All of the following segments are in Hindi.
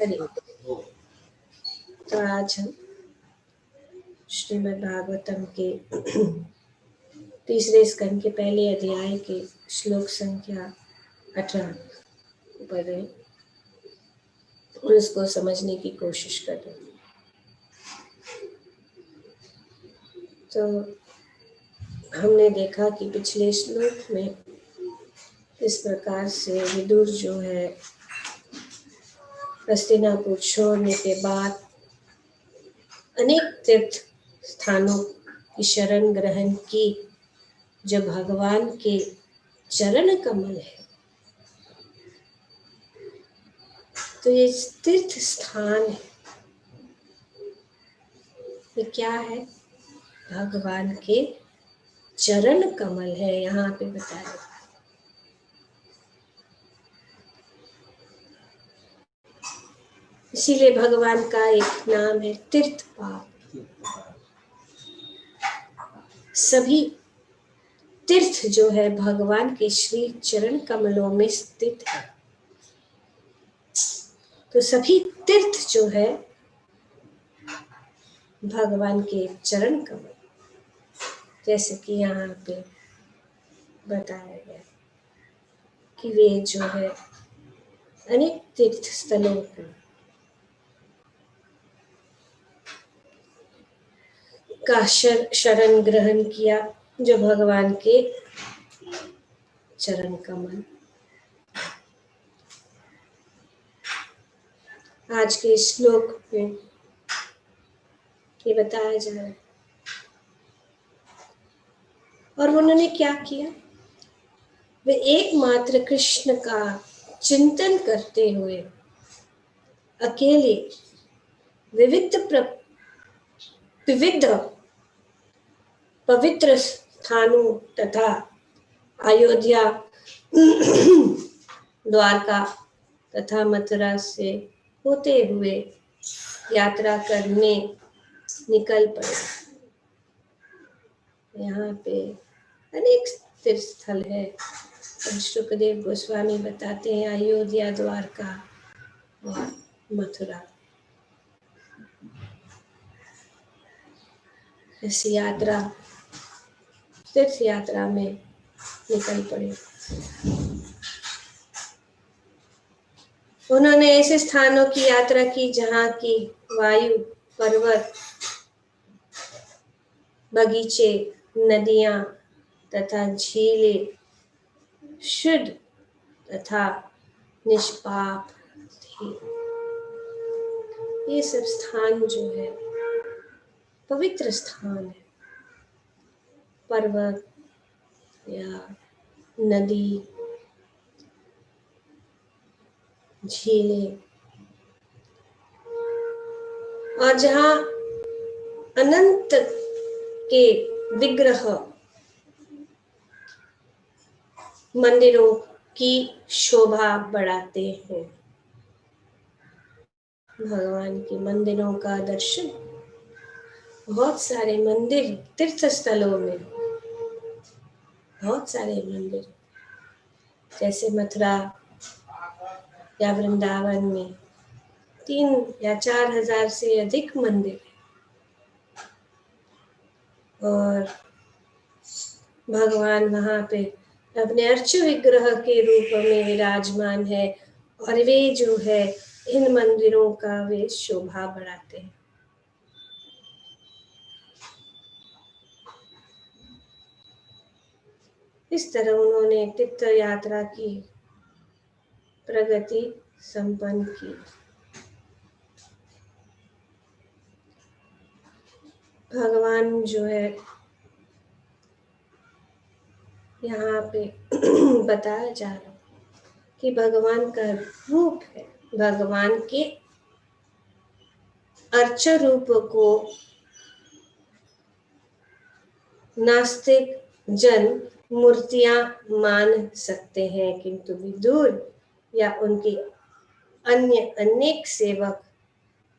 करेंगे। तो आज हम श्रीमद् भागवतम के तीसरे स्कंद के पहले अध्याय के श्लोक संख्या 18 पढ़ रहे और उसको समझने की कोशिश कर रहे हैं। तो हमने देखा कि पिछले श्लोक में इस प्रकार से विदुर जो है हस्तिनापुर छोड़ने के बाद अनेक तीर्थ स्थानों की शरण ग्रहण की, जो भगवान के चरण कमल है। तो ये तीर्थ स्थान है, ये क्या है? भगवान के चरण कमल है, यहाँ पे बताया। इसीलिए भगवान का एक नाम है तीर्थपाल। सभी तीर्थ जो है भगवान के श्री चरण कमलों में स्थित है। तो सभी तीर्थ जो है भगवान के चरण कमल, जैसे कि यहाँ पे बताया गया कि वे जो है अनेक तीर्थ स्थलों को का शरण ग्रहण किया, जो भगवान के चरण कमल। आज के श्लोक में ये बताया जा रहा है। और उन्होंने क्या किया? वे एकमात्र कृष्ण का चिंतन करते हुए अकेले विविध पवित्र स्थानों तथा अयोध्या, द्वारका तथा मथुरा से होते हुए यात्रा करने निकल पड़े। यहाँ पे अनेक तीर्थ स्थल है। सुखदेव गोस्वामी बताते हैं अयोध्या, द्वारका और मथुरा। इस यात्रा, तीर्थ यात्रा में निकल पड़े। उन्होंने ऐसे स्थानों की यात्रा की जहाँ की वायु, पर्वत, बगीचे, नदियाँ तथा झीलें शुद्ध तथा निष्पाप थी। ये सब स्थान जो है पवित्र स्थान है। पर्वत या नदी, झीलें, और जहाँ अनंत के विग्रह मंदिरों की शोभा बढ़ाते हैं। भगवान के मंदिरों का दर्शन, बहुत सारे मंदिर तीर्थ स्थलों में, बहुत सारे मंदिर, जैसे मथुरा या वृंदावन में 3 या 4 हजार से अधिक मंदिर है। और भगवान वहाँ पे अपने अर्च विग्रह के रूप में विराजमान है, और वे जो है इन मंदिरों का वे शोभा बढ़ाते हैं। इस तरह उन्होंने तीर्थ यात्रा की प्रगति संपन्न की। भगवान जो है यहाँ पे बताया जा रहा है कि भगवान का रूप है। भगवान के अर्च रूप को नास्तिक जन मूर्तियां मान सकते हैं, किंतु विदुर या उनके अन्य अनेक सेवक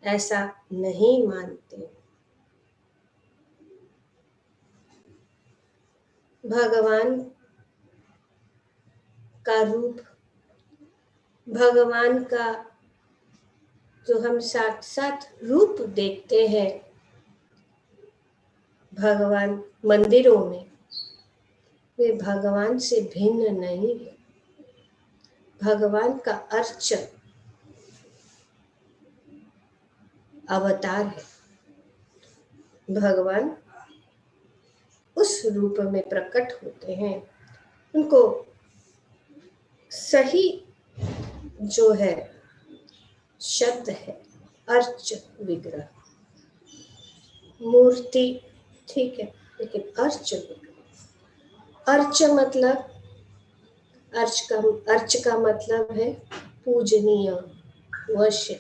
ऐसा नहीं मानते। भगवान का रूप, भगवान का जो हम साथ साथ रूप देखते हैं भगवान मंदिरों में, वे भगवान से भिन्न नहीं है। भगवान का अर्च अवतार है। भगवान उस रूप में प्रकट होते हैं। उनको सही जो है शब्द है अर्च विग्रह। मूर्ति ठीक है, लेकिन अर्च विग्रह। अर्च का मतलब है पूजनीय, वश्य,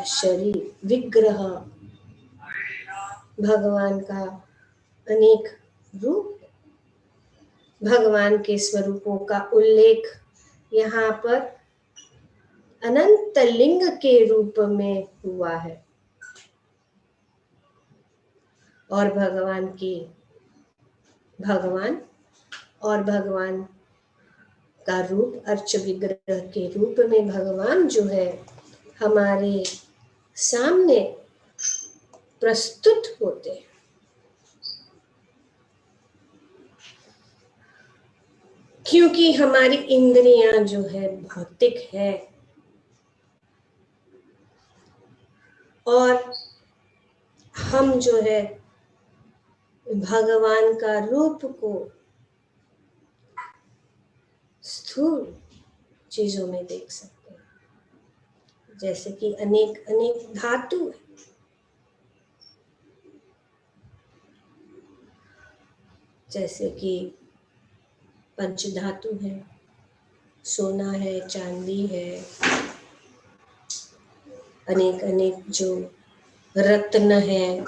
शरीर। विग्रह भगवान का अनेक रूप है। भगवान के स्वरूपों का उल्लेख यहाँ पर अनंत लिंग के रूप में हुआ है और भगवान का रूप अर्च विग्रह के रूप में भगवान जो है हमारे सामने प्रस्तुत होते हैं। क्योंकि हमारी इंद्रियां जो है भौतिक है और हम जो है भगवान का रूप को स्थूल चीजों में देख सकते हैं, जैसे कि अनेक अनेक धातु है। जैसे कि पंच धातु है, सोना है, चांदी है, अनेक अनेक जो रत्न है,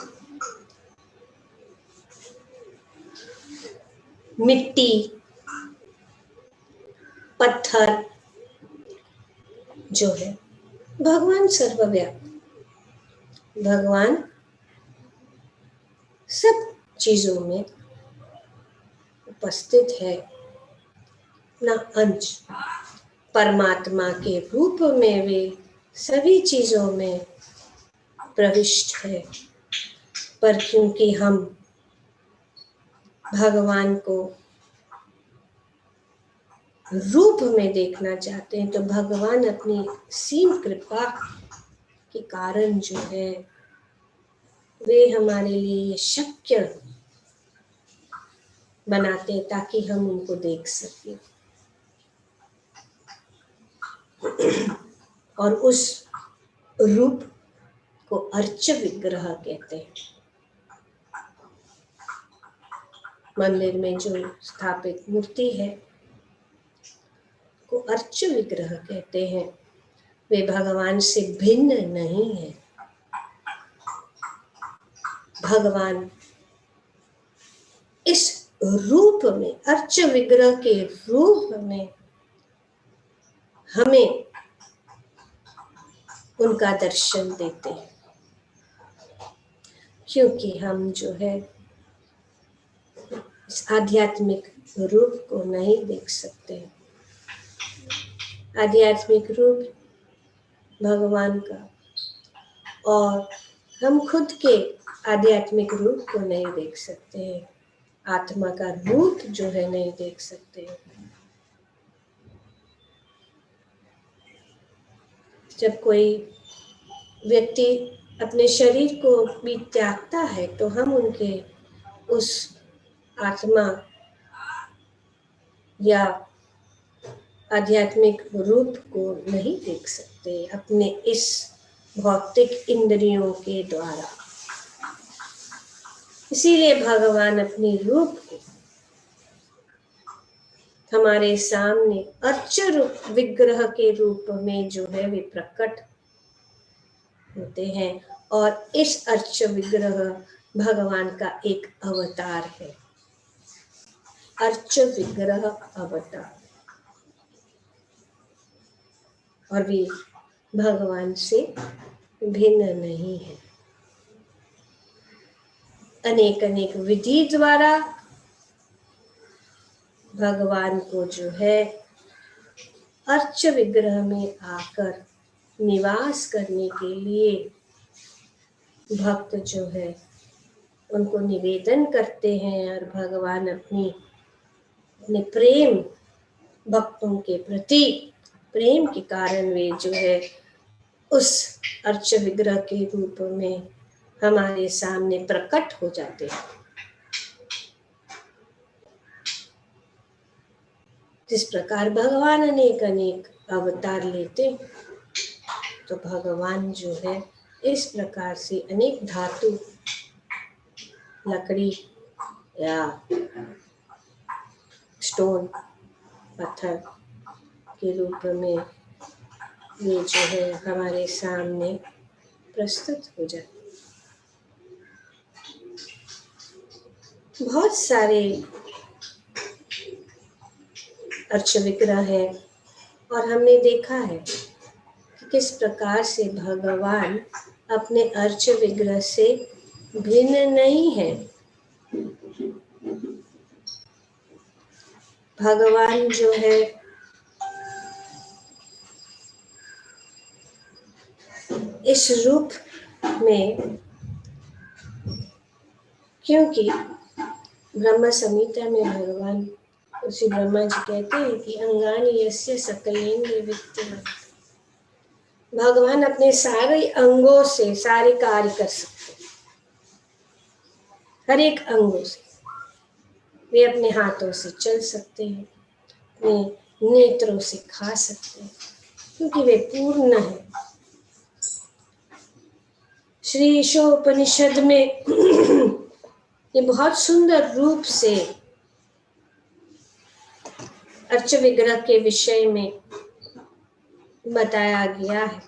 मिट्टी, पत्थर जो है। भगवान सर्वव्यापी, भगवान सब चीजों में उपस्थित है। ना अंश परमात्मा के रूप में वे सभी चीजों में प्रविष्ट है, पर क्योंकि हम भगवान को रूप में देखना चाहते हैं तो भगवान अपनी सीम कृपा के कारण जो है वे हमारे लिए शक्य बनाते हैं ताकि हम उनको देख सकें। और उस रूप को अर्च विग्रह कहते हैं। मंदिर में जो स्थापित मूर्ति है को अर्च विग्रह कहते हैं। वे भगवान से भिन्न नहीं है। भगवान इस रूप में, अर्च विग्रह के रूप में हमें उनका दर्शन देते हैं, क्योंकि हम जो है इस आध्यात्मिक रूप को नहीं देख सकते। आध्यात्मिक रूप भगवान का, और हम खुद के आध्यात्मिक रूप को नहीं देख सकते हैं। आत्मा का रूप जो है नहीं देख सकते। जब कोई व्यक्ति अपने शरीर को भी त्यागता है तो हम उनके उस आत्मा या आध्यात्मिक रूप को नहीं देख सकते अपने इस भौतिक इंद्रियों के द्वारा। इसीलिए भगवान अपने रूप को हमारे सामने अर्च विग्रह के रूप में जो है वे प्रकट होते हैं, और इस अर्च विग्रह भगवान का एक अवतार है। अर्च विग्रह अवतार, और वे भगवान से भिन्न नहीं है। अनेक अनेक विधि द्वारा भगवान को जो है अर्च विग्रह में आकर निवास करने के लिए भक्त जो है उनको निवेदन करते हैं, और भगवान अपने प्रेम, भक्तों के प्रति प्रेम के कारण वे जो है उस अर्च विग्रह के रूप में हमारे सामने प्रकट हो जाते हैं। जिस प्रकार भगवान अनेक अनेक अवतार लेते, तो भगवान जो है इस प्रकार से अनेक धातु, लकड़ी या स्टोन, पत्थर के रूप में ये जो है हमारे सामने प्रस्तुत हो जाते। बहुत सारे अर्च विग्रह है, और हमने देखा है कि किस प्रकार से भगवान अपने अर्च विग्रह से भिन्न नहीं है। भगवान जो है इस रूप में, क्योंकि ब्रह्म संहिता में भगवान श्री ब्रह्मा जी कहते हैं कि अंगानि यस्य सकलेन्द्रिय वित्तमत्, भगवान अपने सारे अंगों से सारे कार्य कर सकते हैं, हर एक अंगों से। वे अपने हाथों से चल सकते हैं, अपने नेत्रों से खा सकते हैं, क्योंकि वे पूर्ण है। श्री ईशोपनिषद में ये बहुत सुंदर रूप से अर्च विग्रह के विषय में बताया गया है।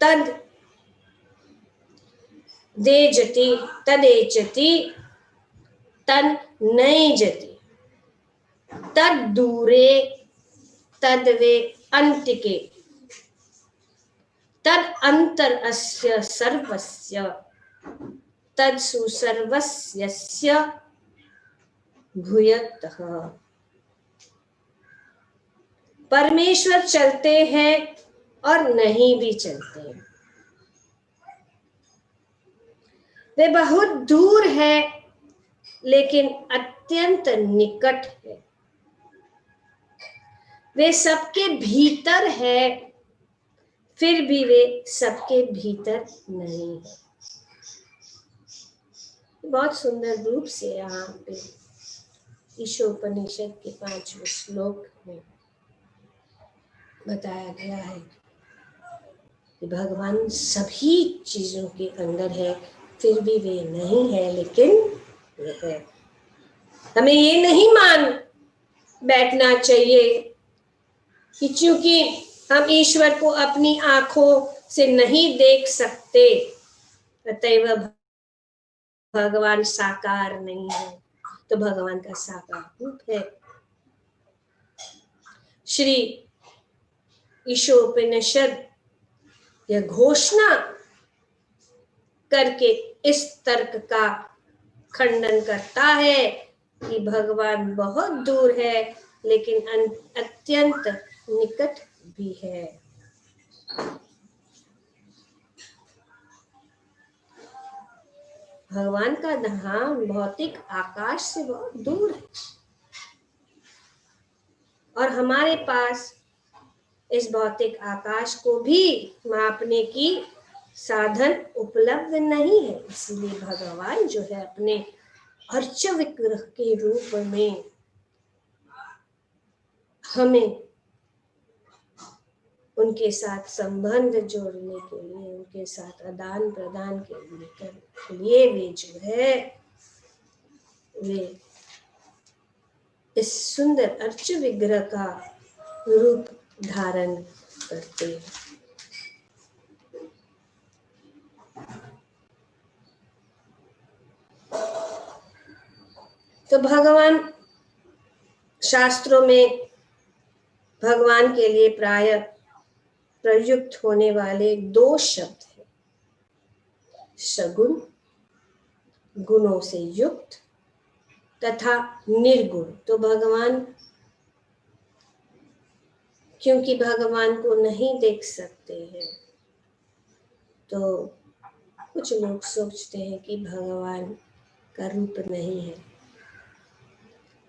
तद देजति तदेचति तन नैजति, तद दूरे तद वे अंतिके, तद अंतर अस्य सर्वस्य, तद सुसर्वस्यस्य भूयतः। परमेश्वर चलते हैं और नहीं भी चलते हैं, वे बहुत दूर है लेकिन अत्यंत निकट है। वे सबके भीतर है, फिर भी वे सबके भीतर नहीं है। बहुत सुंदर रूप से यहाँ पे ईशोपनिषद के 5वें श्लोक में बताया गया है कि भगवान सभी चीजों के अंदर है, फिर भी वे नहीं है लेकिन वे है। हमें ये नहीं मान बैठना चाहिए कि चूंकि हम ईश्वर को अपनी आंखों से नहीं देख सकते, अतएव भगवान साकार नहीं है। तो भगवान का साकार रूप है। श्री ईशोपनिषद यह घोषणा करके इस तर्क का खंडन करता है कि भगवान बहुत दूर है लेकिन अत्यंत निकट भी है। भगवान का धाम भौतिक आकाश से बहुत दूर है, और हमारे पास इस भौतिक आकाश को भी मापने की साधन उपलब्ध नहीं है। इसलिए भगवान जो है अपने अर्च विग्रह के रूप में हमें उनके साथ संबंध जोड़ने के लिए, उनके साथ आदान प्रदान के लिए वे जो है वे इस सुंदर अर्च विग्रह का रूप धारण करते हैं। तो भगवान, शास्त्रों में भगवान के लिए प्राय प्रयुक्त होने वाले 2 शब्द हैं, सगुण, गुणों से युक्त, तथा निर्गुण। तो भगवान क्योंकि भगवान को नहीं देख सकते हैं तो कुछ लोग सोचते हैं कि भगवान का रूप नहीं है,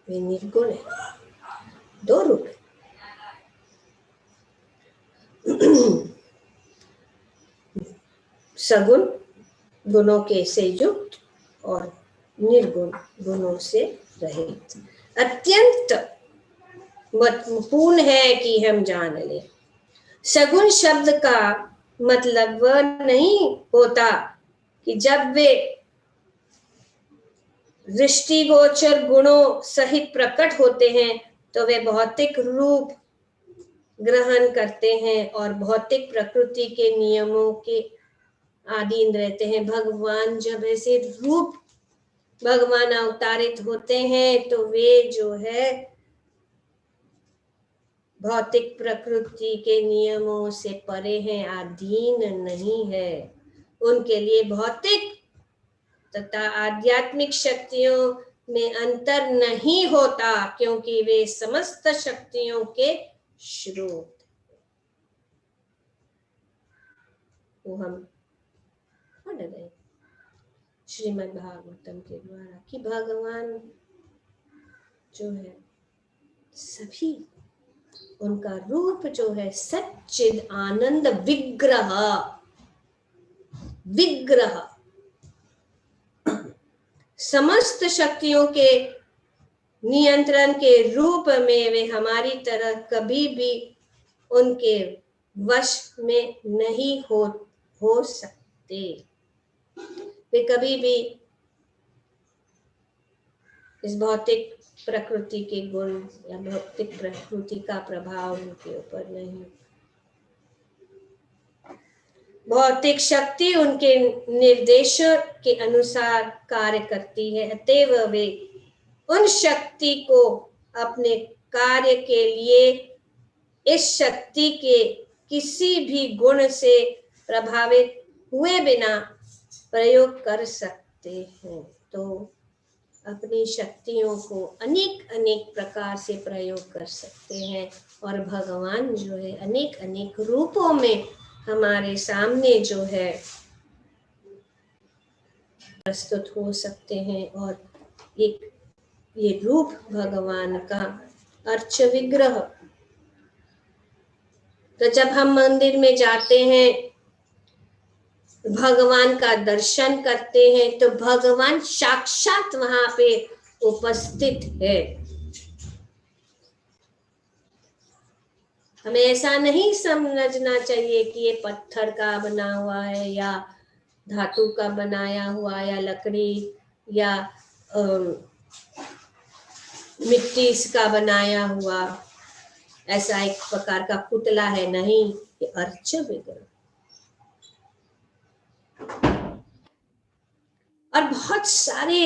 वे निर्गुण है, दो रूप है। सगुण गुणों के से युक्त और निर्गुण गुणों से रहित। अत्यंत महत्वपूर्ण है कि हम जान लें। सगुण शब्द का मतलब वह नहीं होता कि जब वे दृष्टिगोचर गुणों सहित प्रकट होते हैं तो वे भौतिक रूप ग्रहण करते हैं और भौतिक प्रकृति के नियमों के अधीन रहते हैं। भगवान जब ऐसे रूप भगवान अवतारित होते हैं तो वे जो है भौतिक प्रकृति के नियमों से परे हैं, अधीन नहीं है। उनके लिए भौतिक तथा आध्यात्मिक शक्तियों में अंतर नहीं होता क्योंकि वे समस्त शक्तियों के स्रोत। वो हम पढ़ रहे श्रीमद् भागवतम के द्वारा कि भगवान जो है सभी, उनका रूप जो है सच्चिद आनंद विग्रह, विग्रह समस्त शक्तियों के नियंत्रण के रूप में वे हमारी तरह कभी भी उनके वश में नहीं हो सकते। वे कभी भी इस भौतिक प्रकृति के गुण या भौतिक प्रकृति का प्रभाव उनके ऊपर नहीं। भौतिक शक्ति उनके निर्देश के अनुसार कार्य करती है, अतएव वे उन शक्ति को अपने कार्य के लिए इस शक्ति के किसी भी गुण से प्रभावित हुए बिना प्रयोग कर सकते हैं। तो अपनी शक्तियों को अनेक अनेक प्रकार से प्रयोग कर सकते हैं और भगवान जो है अनेक अनेक रूपों में हमारे सामने जो है प्रस्तुत हो सकते हैं। और एक ये रूप भगवान का अर्च विग्रह, तो जब हम मंदिर में जाते हैं भगवान का दर्शन करते हैं तो भगवान साक्षात वहां पे उपस्थित है। हमें ऐसा नहीं समझना चाहिए कि ये पत्थर का बना हुआ है या धातु का बनाया हुआ या लकड़ी या मिट्टी का बनाया हुआ ऐसा एक प्रकार का पुतला है, नहीं, ये अर्च विग्रह। और बहुत सारे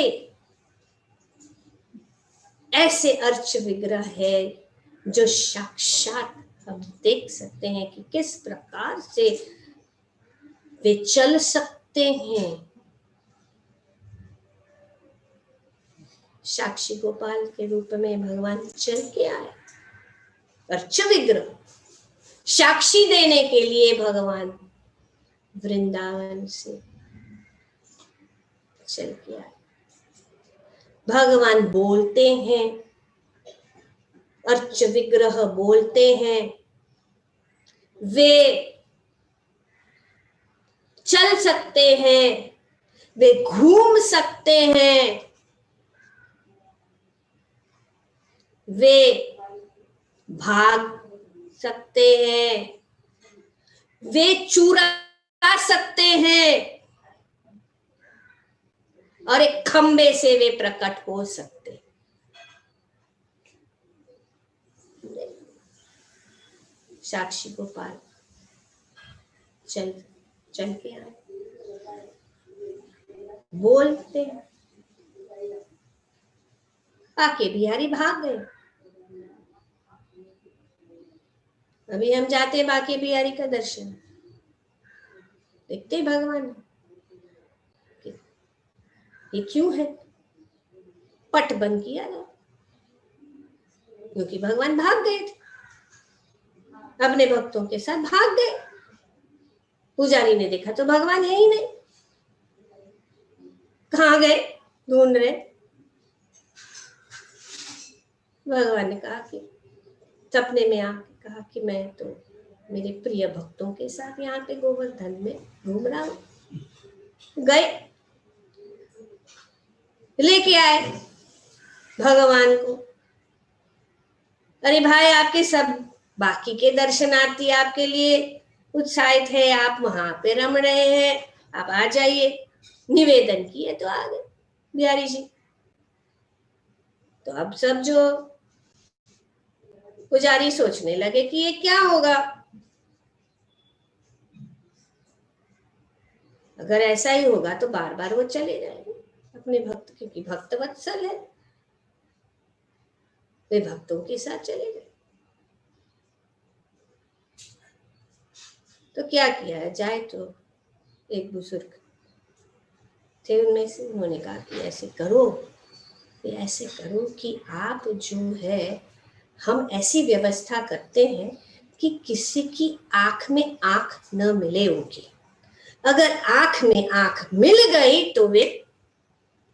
ऐसे अर्च विग्रह है जो साक्षात हम देख सकते हैं कि किस प्रकार से वे चल सकते हैं। साक्षी गोपाल के रूप में भगवान चल के आए, अर्च विग्रह साक्षी देने के लिए भगवान वृंदावन से चल के आए। भगवान बोलते हैं, अर्च विग्रह बोलते हैं, वे चल सकते हैं, वे घूम सकते हैं, वे भाग सकते हैं, वे चुरा सकते हैं और एक खंबे से वे प्रकट हो सकते। साक्षी गोपाल चल के आए, बोलते हैं, बाके बिहारी भाग गए। अभी हम जाते हैं बाके बिहारी का दर्शन, देखते भगवान ये क्यों है, पट बंद किया जाए क्योंकि भगवान भाग गए थे। अपने भक्तों के साथ भाग गए। पुजारी ने देखा तो भगवान है ही नहीं, कहाँ गए ढूंढ रहे। भगवान ने कहा कि सपने में आके कहा कि मैं तो मेरे प्रिय भक्तों के साथ यहाँ पे गोवर्धन में घूम रहा हूँ। गए, लेके आए भगवान को। अरे भाई, आपके सब बाकी के दर्शनार्थी आपके लिए उत्साहित है, आप वहां पे रम रहे हैं, आप आ जाइए। निवेदन किए तो आ गए बिहारी जी। तो अब सब जो पुजारी सोचने लगे कि ये क्या होगा, अगर ऐसा ही होगा तो बार बार वो चले जाएंगे अपने भक्त, क्योंकि भक्त वत्सल है, वे भक्तों के साथ चले गए। तो क्या किया जाए, तो एक बुजुर्ग थे उनमें से, उन्होंने कहा कि ऐसे करो कि आप जो है, हम ऐसी व्यवस्था करते हैं कि किसी की आंख में आंख न मिले उनकी। अगर आंख में आंख मिल गई तो वे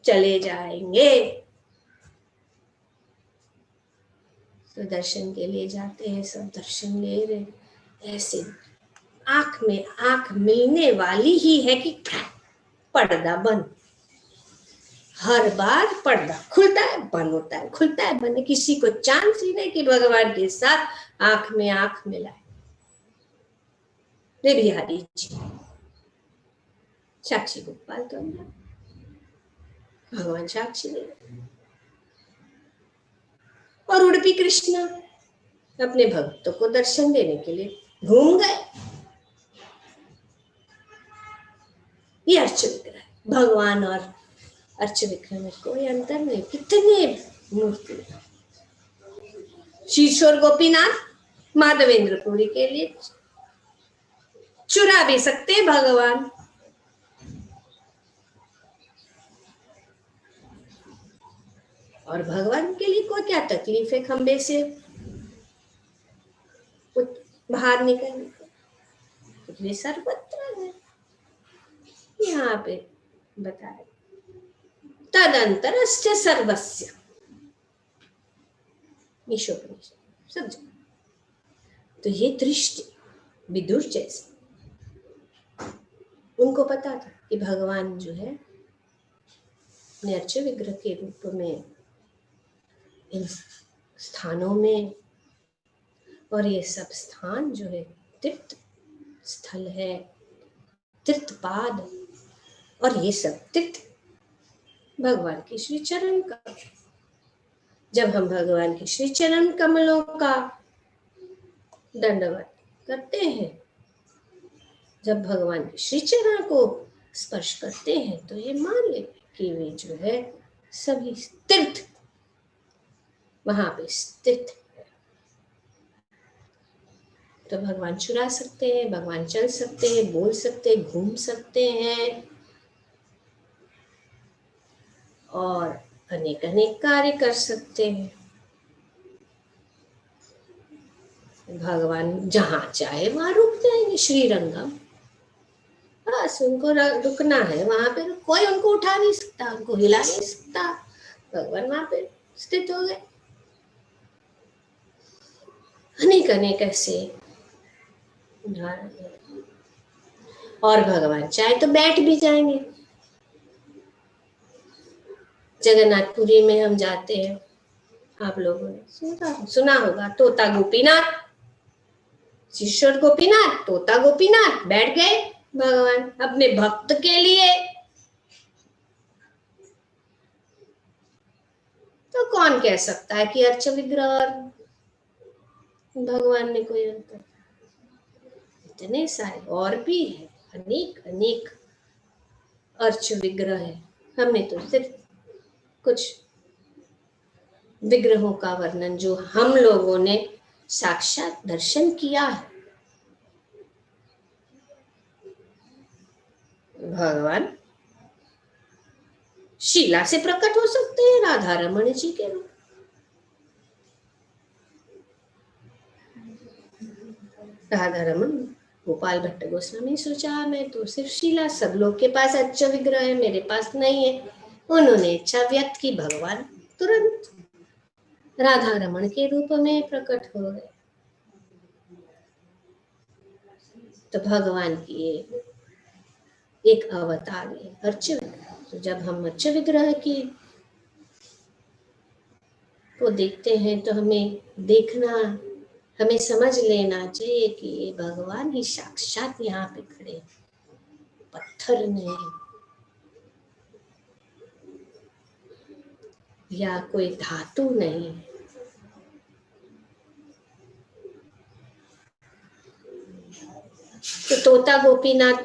चले जाएंगे। तो दर्शन के लिए जाते हैं, सब दर्शन ले रहे, ऐसे आंख में आंख मिलने वाली ही है कि पर्दा बंद। हर बार पर्दा खुलता है बंद होता है, खुलता है बंद, किसी को चांस ही नहीं कि भगवान के साथ आंख में आंख मिलाए। रे बिहारी जी, साक्षी गोपाल तो भगवान साक्षी ने, और उड़पी कृष्णा अपने भक्तों को दर्शन देने के लिए घूम गए। ये अर्च विग्रह, भगवान और अर्च विग्रह में कोई अंतर नहीं। कितने मूर्ति, शीशोर गोपीनाथ माधवेंद्र पुरी के लिए चुरा भी सकते भगवान। और भगवान के लिए कोई क्या तकलीफ है खंबे से बाहर निकलने को, वे सर्वत्र है। यहाँ पे बताए तदंतरश्च सर्वस्य, ईशोपनिषद सब जगह। तो ये दृष्टि विदुर जैसे, उनको पता था कि भगवान जो है अपने अर्च विग्रह के रूप में इन स्थानों में, और ये सब स्थान जो है तीर्थ स्थल है, तीर्थपाद, और ये सब तीर्थ भगवान के श्री चरण का। जब हम भगवान के श्री चरण कमलों का दंडवत करते हैं, जब भगवान के श्री चरण को स्पर्श करते हैं, तो ये मान ले कि वे जो है सभी तीर्थ वहां पे स्थित है। तो भगवान चुरा सकते हैं, भगवान चल सकते हैं, बोल सकते हैं, घूम सकते हैं, और अनेक अनेक कार्य कर सकते हैं। भगवान जहां चाहे वहां रुक जाएंगे। श्रीरंगम, बस उनको रुकना है वहां पे, कोई उनको उठा नहीं सकता, उनको हिला नहीं सकता, भगवान वहां पे स्थित हो गए। अनेक अनेक ऐसे उदाहरण, और भगवान चाहे तो बैठ भी जाएंगे। जगन्नाथपुरी में हम जाते हैं, आप लोगों ने सुना होगा, तोता गोपीनाथ, शिष्य गोपीनाथ, तोता गोपीनाथ बैठ गए भगवान अपने भक्त के लिए। तो कौन कह सकता है कि अर्च विग्रह और भगवान ने कोई अंतर? इतने सारे और भी है, अनेक अनेक अर्च विग्रह है। हमने तो सिर्फ कुछ विग्रहों का वर्णन जो हम लोगों ने साक्षात दर्शन किया है। भगवान शीला से प्रकट हो सकते हैं, राधा रमण जी के रूप। राधा रमन गोपाल भट्ट गोस्वामी सोचा मैं तो सिर्फ शीला, सब लोग के पास अच्छा विग्रह है, मेरे पास नहीं है। उन्होंने इच्छा व्यक्त की, भगवान तुरंत राधा रमन के रूप में प्रकट हो गए। तो भगवान की एक अवतार है अर्च विग्रह। तो जब हम अर्च विग्रह की को देखते हैं तो हमें समझ लेना चाहिए कि ये भगवान ही साक्षात यहाँ पे खड़े, पत्थर नहीं या कोई धातु नहीं। तो तोता गोपीनाथ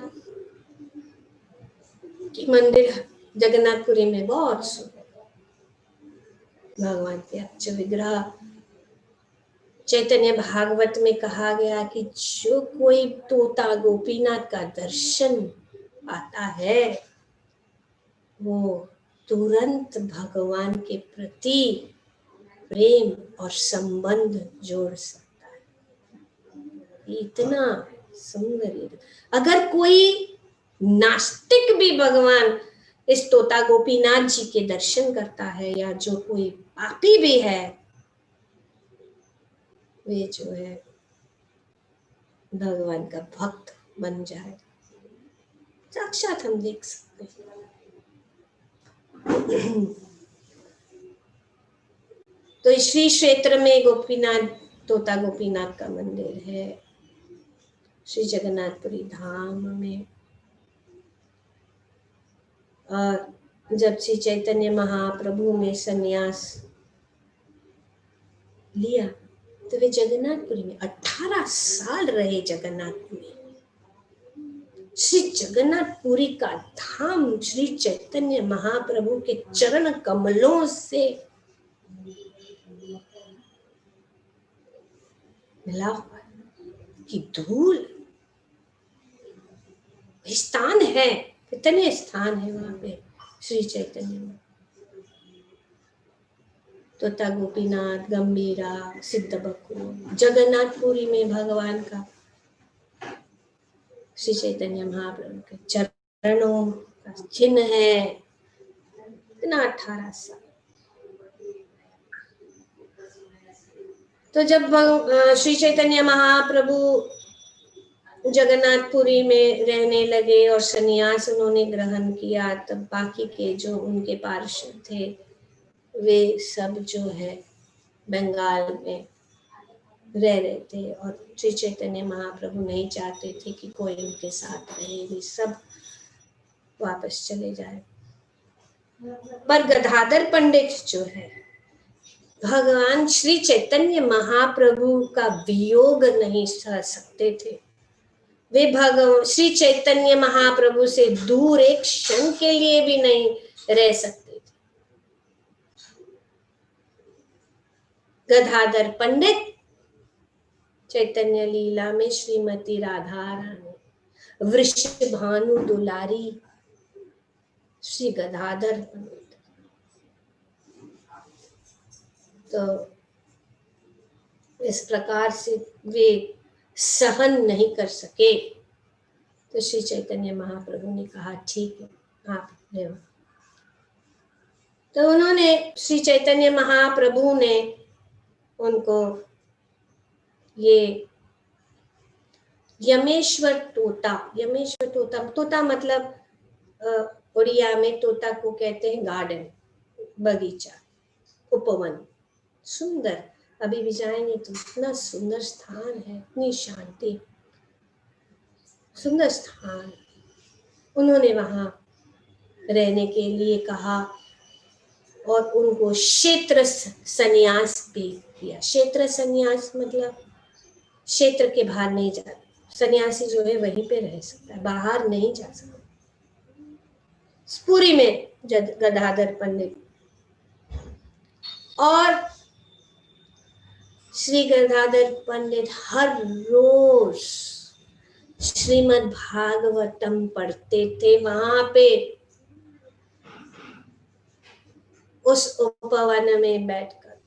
की मंदिर जगन्नाथपुरी में बहुत सुंदर भगवान के अर्च विग्रह। चैतन्य भागवत में कहा गया कि जो कोई तोता गोपीनाथ का दर्शन आता है वो तुरंत भगवान के प्रति प्रेम और संबंध जोड़ सकता है। इतना सुंदर। अगर कोई नास्तिक भी भगवान इस तोता गोपीनाथ जी के दर्शन करता है, या जो कोई पापी भी है, वे जो है भगवान का भक्त बन जाए, साक्षात हम देख सकते हैं। तो श्री क्षेत्र में गोपीनाथ, तोता गोपीनाथ का मंदिर है श्री जगन्नाथपुरी धाम में। और जब श्री चैतन्य महाप्रभु ने संन्यास लिया तो वे जगन्नाथपुरी में 18 साल रहे। जगन्नाथपुरी, श्री जगन्नाथपुरी का धाम श्री चैतन्य महाप्रभु के चरण कमलों से मिला हुआ कि धूल स्थान है। कितने स्थान है वहां पे श्री चैतन्य में। तोता गोपीनाथ, गंभीरा, सिद्ध बकुल, जगन्नाथपुरी में भगवान का श्री चैतन्य महाप्रभु के चरणों का चिन्ह है। इतना 18 साल। तो जब श्री चैतन्य महाप्रभु जगन्नाथपुरी में रहने लगे और संन्यास उन्होंने ग्रहण किया, तब बाकी के जो उनके पार्षद थे वे सब जो है बंगाल में रह रहे थे। और श्री चैतन्य महाप्रभु नहीं चाहते थे कि कोई उनके साथ रहे, वे सब वापस चले जाए। पर गदाधर पंडित जो है, भगवान श्री चैतन्य महाप्रभु का वियोग नहीं सह सकते थे। वे भगवान श्री चैतन्य महाप्रभु से दूर एक क्षण के लिए भी नहीं रह सकते थे। गदाधर पंडित चैतन्य लीला में श्रीमती राधा रानी, वृषभानु दुलारी श्री गदाधर पंडित। तो इस प्रकार से वे सहन नहीं कर सके। तो श्री चैतन्य महाप्रभु ने कहा ठीक है, आप ले। तो उन्होंने, श्री चैतन्य महाप्रभु ने उनको ये यमेश्वर तोता, तोता मतलब उड़िया में तोता को कहते हैं गार्डन, बगीचा, उपवन। सुंदर, अभी भी जाएंगे तो इतना सुंदर स्थान है, इतनी शांति, सुंदर स्थान। उन्होंने वहां रहने के लिए कहा और उनको क्षेत्र संन्यास भी किया। क्षेत्र संन्यास मतलब क्षेत्र के बाहर नहीं जाना। सन्यासी जो है वहीं पे रह सकता है, बाहर नहीं जा सकता। पुरी में गदाधर पंडित और श्री गदाधर पंडित हर रोज श्रीमद् भागवतम पढ़ते थे वहां पे, उस उपवन में बैठकर।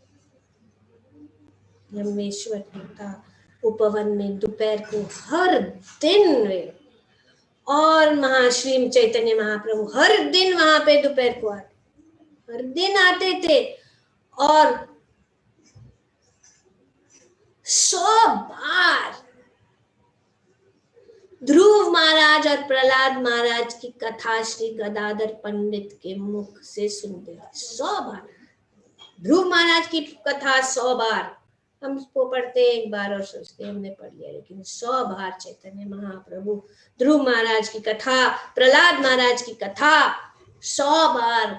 यमेश्वर तोता उपवन में दोपहर को हर दिन वे, और श्री चैतन्य महाप्रभु हर दिन वहां पे दोपहर को आते, हर दिन आते थे। और 100 बार ध्रुव महाराज और प्रहलाद महाराज की कथा श्री गदाधर पंडित के मुख से सुनते थे। 100 बार ध्रुव महाराज की कथा, 100 बार हम उसको पढ़ते हैं एक बार और सोचते हैं हमने पढ़ लिया, लेकिन 100 बार चैतन्य महाप्रभु ध्रुव महाराज की कथा, प्रहलाद महाराज की कथा 100 बार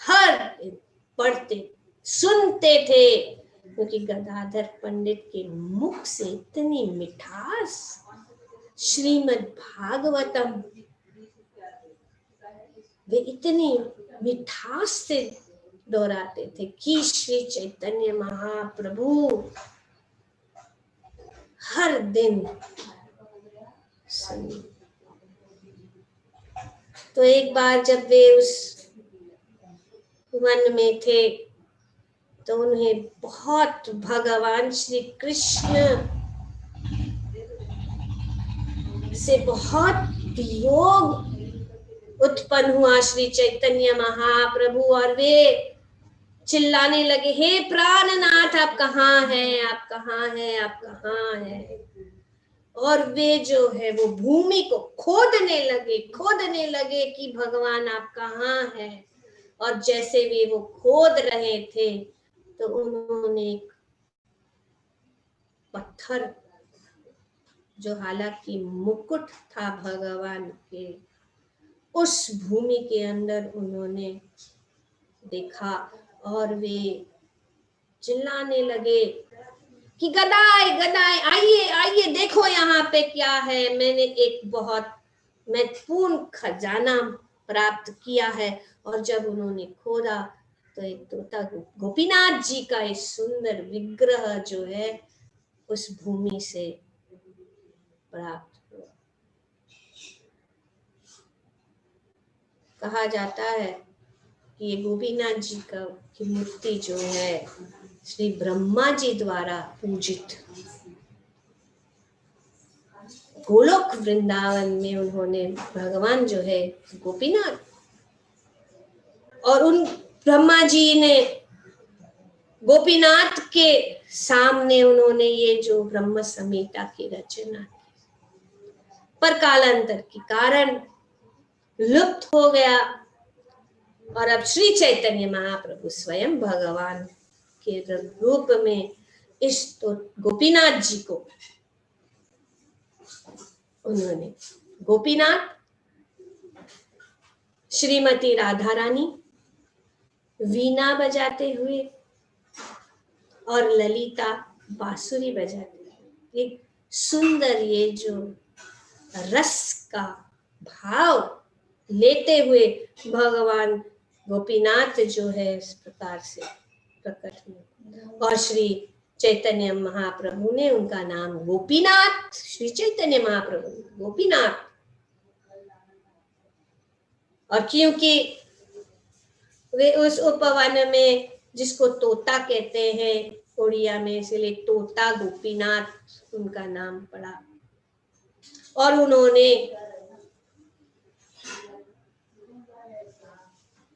हर दिन पढ़ते सुनते थे, क्योंकि गदाधर पंडित के मुख से इतनी मिठास, श्रीमद् भागवतम वे इतनी मिठास से दोहराते थे कि श्री चैतन्य महाप्रभु हर दिन सुनिए। तो एक बार जब वे उस वन में थे तो उन्हें बहुत भगवान श्री कृष्ण से बहुत वियोग उत्पन्न हुआ श्री चैतन्य महाप्रभु, और वे चिल्लाने लगे, हे प्राणनाथ आप कहाँ हैं, आप कहाँ हैं, आप कहाँ हैं। और वे जो है वो भूमि को खोदने लगे कि भगवान आप कहाँ हैं। और जैसे वे वो खोद रहे थे तो उन्होंने एक पत्थर, जो हालांकि मुकुट था भगवान के, उस भूमि के अंदर उन्होंने देखा और वे चिल्लाने लगे कि गदाई गदाई आइए आइए, देखो यहाँ पे क्या है, मैंने एक बहुत महत्वपूर्ण खजाना प्राप्त किया है। और जब उन्होंने खोदा तो एक तोता गोपीनाथ जी का एक सुंदर विग्रह जो है उस भूमि से प्राप्त हुआ। कहा जाता है कि ये गोपीनाथ जी की मूर्ति जो है श्री ब्रह्मा जी द्वारा पूजित, गोलोक वृंदावन में उन्होंने भगवान जो है गोपीनाथ, और उन ब्रह्मा जी ने गोपीनाथ के सामने उन्होंने ये जो ब्रह्म संहिता की रचना की, पर कालांतर के कारण लुप्त हो गया। और अब श्री चैतन्य महाप्रभु स्वयं भगवान के रूप में इस तो गोपीनाथ जी को उन्होंने, गोपीनाथ, श्रीमती राधा रानी वीणा बजाते हुए और ललिता बांसुरी बजाते हुए, एक सुंदर ये जो रस का भाव लेते हुए भगवान गोपीनाथ जो है इस प्रकार से प्रकट हुए। और श्री चैतन्य महाप्रभु ने उनका नाम गोपीनाथ, श्री चैतन्य महाप्रभु गोपीनाथ, और क्योंकि वे उस उपवन में जिसको तोता कहते हैं उड़िया में, इसलिए तोता गोपीनाथ उनका नाम पड़ा। और उन्होंने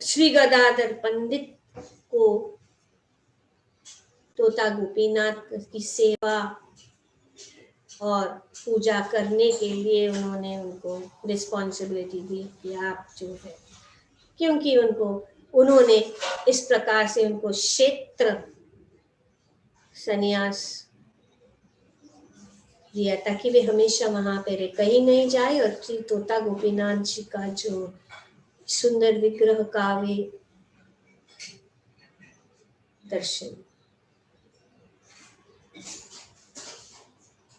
श्री गदाधर पंडित को तोता गोपीनाथ की सेवा और पूजा करने के लिए उन्होंने उनको रिस्पॉन्सिबिलिटी दी कि आप जो है, क्योंकि उन्होंने इस प्रकार से उनको क्षेत्र संन्यास दिया ताकि वे हमेशा वहां पे कहीं नहीं जाए। और श्री तोता गोपीनाथ जी का जो सुंदर विग्रह का वे दर्शन,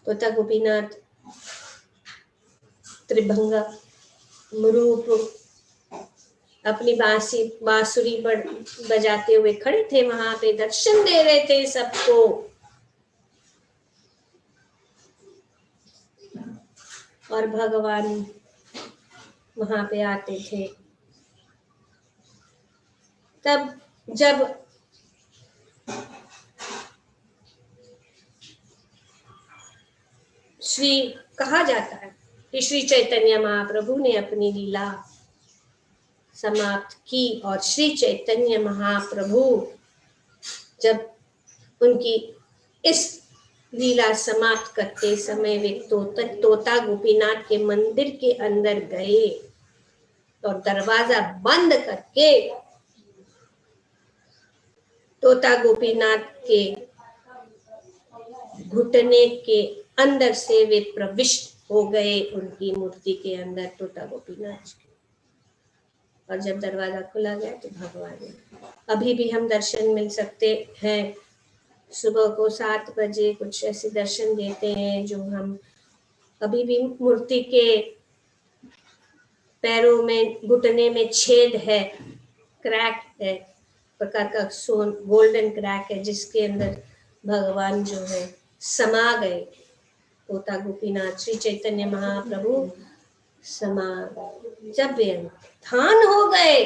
तोता गोपीनाथ त्रिभंगा रूप अपनी बांसुरी बजाते हुए खड़े थे, वहां पे दर्शन दे रहे थे सबको। और भगवान वहां पे आते थे। तब जब श्री कहा जाता है कि श्री चैतन्य महाप्रभु ने अपनी लीला समाप्त की और श्री चैतन्य महाप्रभु जब उनकी इस लीला समाप्त करते समय वे तोता गोपीनाथ के मंदिर के अंदर गए और दरवाजा बंद करके तोता गोपीनाथ के घुटने के अंदर से वे प्रविष्ट हो गए उनकी मूर्ति के अंदर, तोता गोपीनाथ के। और जब दरवाजा खुला गया तो भगवान, अभी भी हम दर्शन मिल सकते हैं, सुबह को 7 बजे कुछ ऐसे दर्शन देते हैं जो हम अभी भी मूर्ति के पैरों में घुटने में छेद है, क्रैक है, प्रकार का सोन गोल्डन क्रैक है जिसके अंदर भगवान जो है समा गए, तोता गोपीनाथ श्री चैतन्य महाप्रभु समा गए। जब वे अंतर्धान हो गए,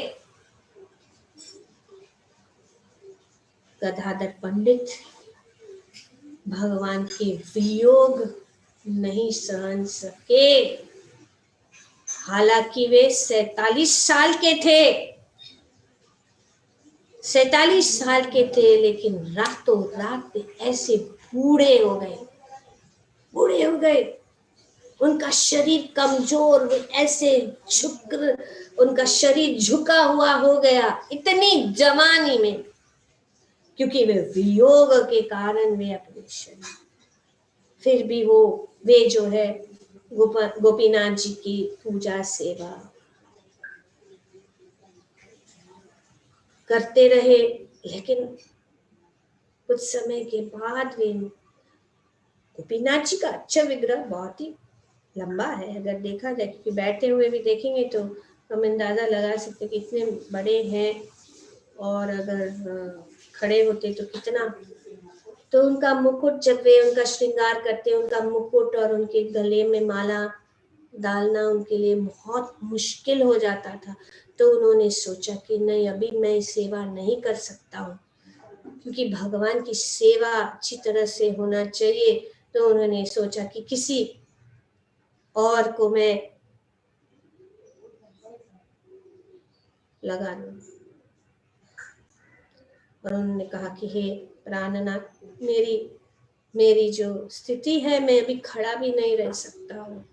गदाधर पंडित भगवान के वियोग नहीं सहन सके। हालांकि वे 47 साल के थे, 47 साल के थे, लेकिन रातों रात ऐसे बूढ़े हो गए, बूढ़े हो गए। उनका शरीर कमजोर, ऐसे झुक, उनका शरीर झुका हुआ हो गया इतनी जवानी में, क्योंकि वे वियोग के कारण वे अपने शरीर, फिर भी वे जो है गोपीनाथ जी की पूजा सेवा करते रहे। लेकिन कुछ समय के बाद वे, गोपीनाथ जी का अच्छा विग्रह बहुत ही लंबा है, अगर देखा जाए, क्योंकि बैठे हुए भी देखेंगे तो हम अंदाजा लगा सकते कि इतने बड़े हैं, और अगर खड़े होते तो कितना। तो उनका मुकुट, जब वे उनका श्रृंगार करते, उनका मुकुट और उनके गले में माला डालना उनके लिए बहुत मुश्किल हो जाता था। तो उन्होंने सोचा कि नहीं, अभी मैं सेवा नहीं कर सकता हूँ, क्योंकि भगवान की सेवा अच्छी तरह से होना चाहिए। तो उन्होंने सोचा कि किसी और को मैं लगा दूं, और उन्होंने कहा कि हे प्राणनाथ, मेरी जो स्थिति है, मैं अभी खड़ा भी नहीं रह सकता हूँ,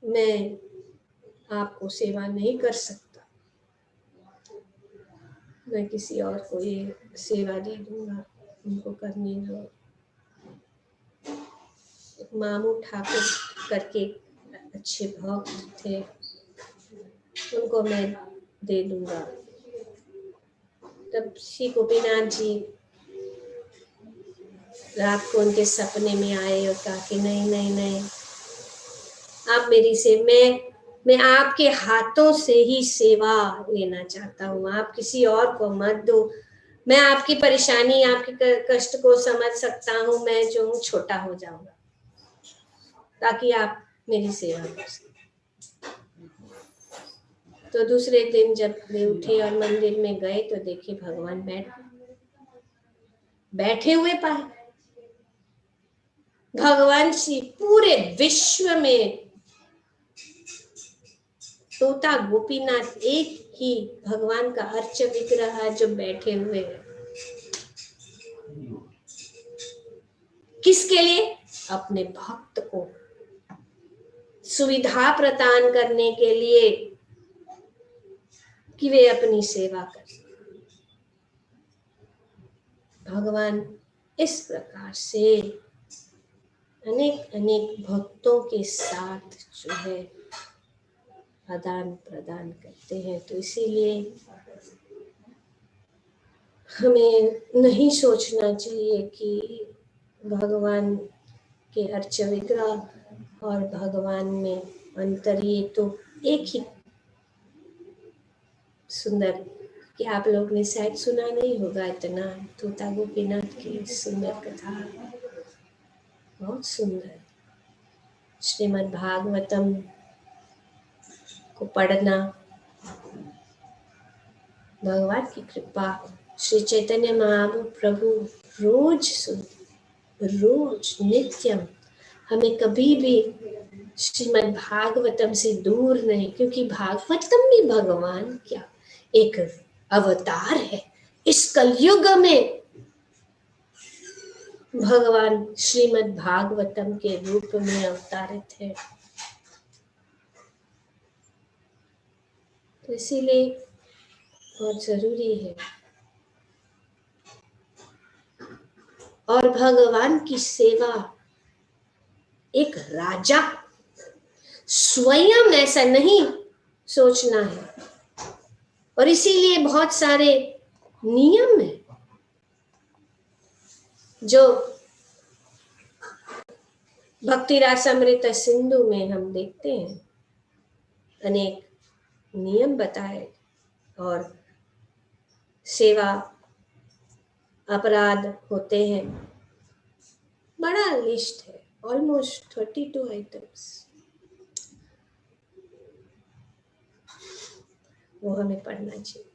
मैं आपको सेवा नहीं कर सकता, मैं किसी और को ये सेवा दे दूंगा, उनको करने दो। मामू ठाकुर करके अच्छे भक्त थे, उनको मैं दे दूंगा। तब श्री गोपीनाथ जी रात को उनके सपने में आए और कहा कि नहीं नहीं नहीं, आप मेरी से मैं आपके हाथों से ही सेवा लेना चाहता हूँ, आप किसी और को मत दो। मैं आपकी परेशानी, आपके कष्ट को समझ सकता हूँ, मैं जो हूँ छोटा हो जाऊंगा ताकि आप मेरी सेवा कर सकें। तो दूसरे दिन जब वे उठे और मंदिर में गए तो देखे भगवान बैठे हुए पाए। भगवान श्री पूरे विश्व में तोता गोपीनाथ एक ही भगवान का अर्च विग्रह है जो बैठे हुए हैं। किसके लिए? अपने भक्त को सुविधा प्रदान करने के लिए कि वे अपनी सेवा कर सकें। भगवान इस प्रकार से अनेक अनेक भक्तों के साथ जो है आदान प्रदान करते हैं। तो इसीलिए हमें नहीं सोचना चाहिए कि भगवान के अर्च विग्रह और भगवान में अंतर, ये तो एक ही सुंदर, कि आप लोग ने शायद सुना नहीं होगा इतना, तोता गोपीनाथ की सुंदर कथा, बहुत सुंदर। श्रीमद् भागवतम को पढ़ना, भगवान की कृपा, श्री चैतन्य महाप्रभु रोज सुनते, रोज नित्यम हमें कभी भी श्रीमद् भागवतम से दूर नहीं, क्योंकि भागवतम भी भगवान क्या एक अवतार है। इस कलयुग में भगवान श्रीमद् भागवतम के रूप में अवतारित है। तो इसीलिए बहुत जरूरी है। और भगवान की सेवा एक राजा स्वयं ऐसा नहीं सोचना है, और इसीलिए बहुत सारे नियम है जो भक्ति रसामृत सिंधु में हम देखते हैं। अनेक नियम बताए और सेवा अपराध होते हैं। बड़ा लिस्ट है, ऑलमोस्ट 32 आइटम्स। वो हमें पढ़ना चाहिए,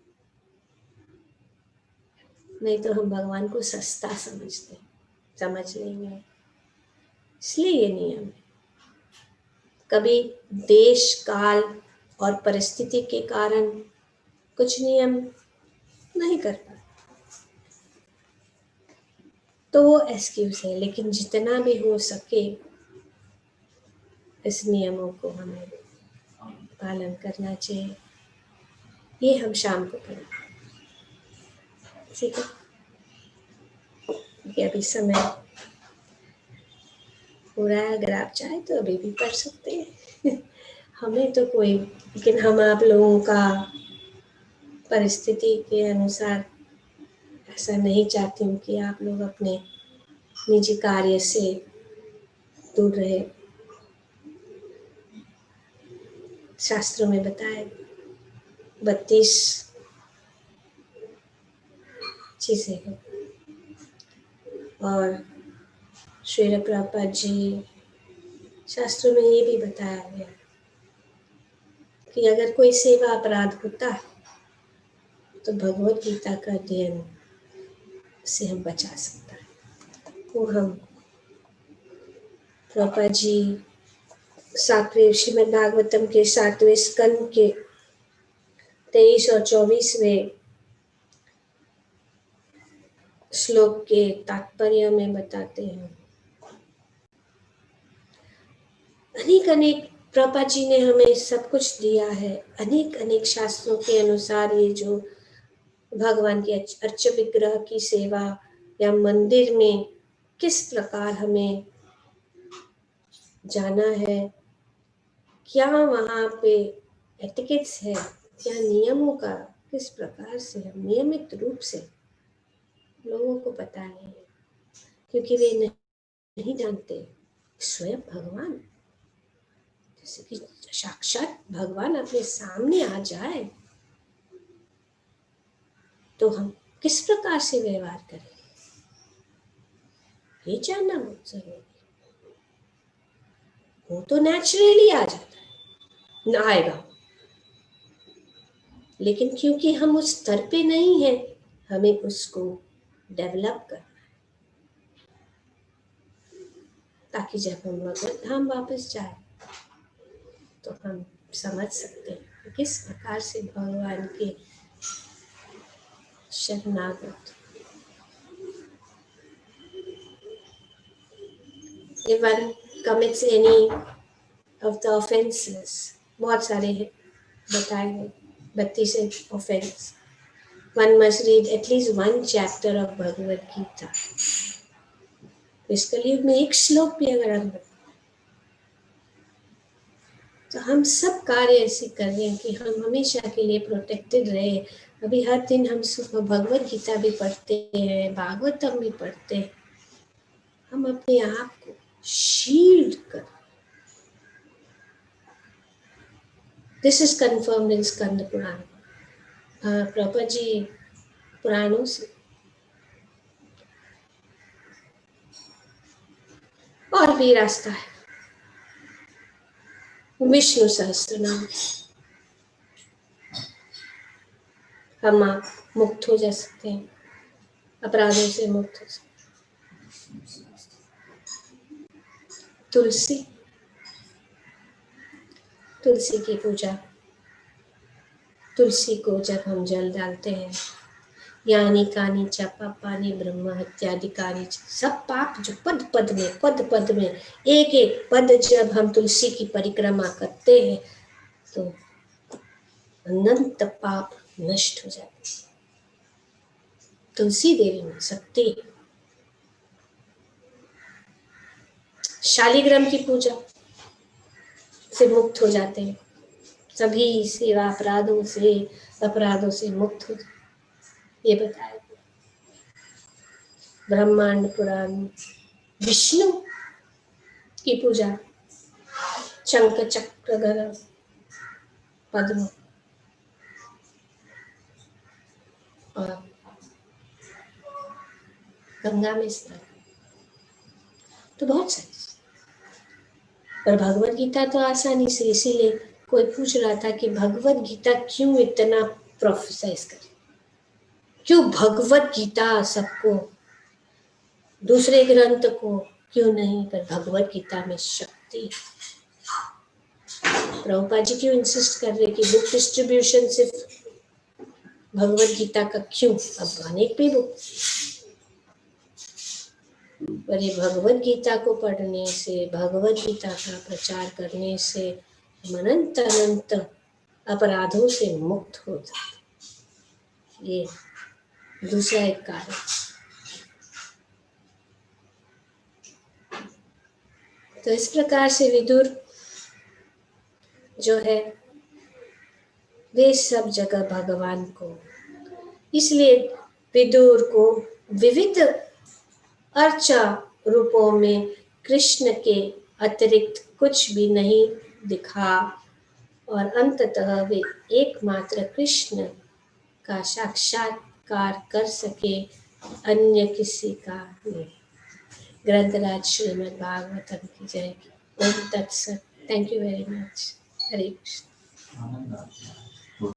नहीं तो हम भगवान को सस्ता समझ लेंगे। इसलिए ये नियम है। कभी देश काल और परिस्थिति के कारण कुछ नियम नहीं कर पाते तो वो एक्सक्यूज है, लेकिन जितना भी हो सके इस नियमों को हमें पालन करना चाहिए। ये हम शाम को करें, ठीक है? कि अभी समय हो रहा है, अगर आप चाहें तो अभी भी पढ़ सकते हैं। हमें तो कोई, लेकिन हम आप लोगों का परिस्थिति के अनुसार ऐसा नहीं चाहती हूँ कि आप लोग अपने निजी कार्य से दूर रहे। शास्त्रों में बताए 32 चीजें हैं, और श्री प्रभुपाद जी शास्त्रों में ये भी बताया गया कि अगर कोई सेवा अपराध होता है तो भगवत गीता का अध्ययन से हम बचा सकता है। वो हम प्रभुपाद जी 7वें श्रीमद् भागवतम के 7वें स्कंद के 23 और 24वें श्लोक के तात्पर्य में बताते हैं। अनेक प्रभुपाद जी ने हमें सब कुछ दिया है। अनेक शास्त्रों के अनुसार ये जो भगवान के अर्च विग्रह की सेवा या मंदिर में किस प्रकार हमें जाना है, क्या वहाँ पे एटिकेट्स है, क्या नियमों का किस प्रकार से हम नियमित रूप से लोगों को पता नहीं है, क्योंकि वे नहीं जानते। स्वयं भगवान, जैसे कि साक्षात भगवान अपने सामने आ जाए तो हम किस प्रकार से व्यवहार करें, ये जानना बहुत जरूरी है। वो तो नेचुरली आ जाता है, ना आएगा, लेकिन क्योंकि हम उस स्तर पे नहीं है, हमें उसको डेवलप करना है, ताकि जब हम भगवत धाम वापस जाए तो हम समझ सकते हैं कि किस प्रकार से भगवान के शरणागत। If one commits any of the offenses, बहुत सारे हैं बताए हैं, 32 offense, one must read at least one chapter of Bhagavad Gita. इस कलयुग में एक श्लोक भी अगर हम, तो हम सब कार्य ऐसे कर रहे हैं कि हम हमेशा के लिए प्रोटेक्टेड रहे। अभी हर दिन हम सुबह भगवद गीता भी पढ़ते हैं, भागवतम भी पढ़ते हैं। हम अपने आप को शील्ड कर, दिस इज कन्फर्म्ड इन स्कंद पुराण। प्रभुपाद जी पुराणों से और भी रास्ता है। विष्णु सहस्त्रनाम, हम आप मुक्त हो जा सकते हैं, अपराधों से मुक्त हो सकते हैं। तुलसी, तुलसी की पूजा। तुलसी को जब हम जल डालते हैं, यानी कानी च पापानि ब्रह्म हत्यादिकानि च, सब पाप जो पद पद में एक एक पद जब हम तुलसी की परिक्रमा करते हैं तो अनंत पाप नष्ट हो जाते हैं। तुलसी देवी में शक्ति। शालिग्राम की पूजा से मुक्त हो जाते हैं, सभी सेवा अपराधों से मुक्त हो जाते, ये बताया गया। ब्रह्मांड पुराण, विष्णु की पूजा, शंख चक्र गदा पद्म और गंगा में स्नान, तो बहुत सारी। पर भगवत गीता तो आसानी से, इसीलिए कोई पूछ रहा था कि भगवत गीता क्यों इतना प्रोफेसाइज करे, क्यों भगवत गीता सबको, दूसरे ग्रंथ को क्यों नहीं, पर भगवत गीता में शक्ति। प्रभुपाद जी क्यों इंसिस्ट कर रहे कि बुक डिस्ट्रीब्यूशन सिर्फ भगवत गीता का क्यों, अब अनेक भी बुक, पर ये भगवत गीता को पढ़ने से, भगवत गीता का प्रचार करने से अनंत अनंत अपराधों से मुक्त हो जाते, ये दूसरा एक कारण। तो इस प्रकार से विदुर जो है वे सब जगह भगवान को, इसलिए विदुर को विविध अर्चा रूपों में कृष्ण के अतिरिक्त कुछ भी नहीं दिखा और अंततः वे एकमात्र कृष्ण का साक्षात्कार कर सके, अन्य किसी का नहीं। ग्रंथराज श्रीमद् भागवतम की जय। ओम तत्सत। Thank you very much. Hare Krishna.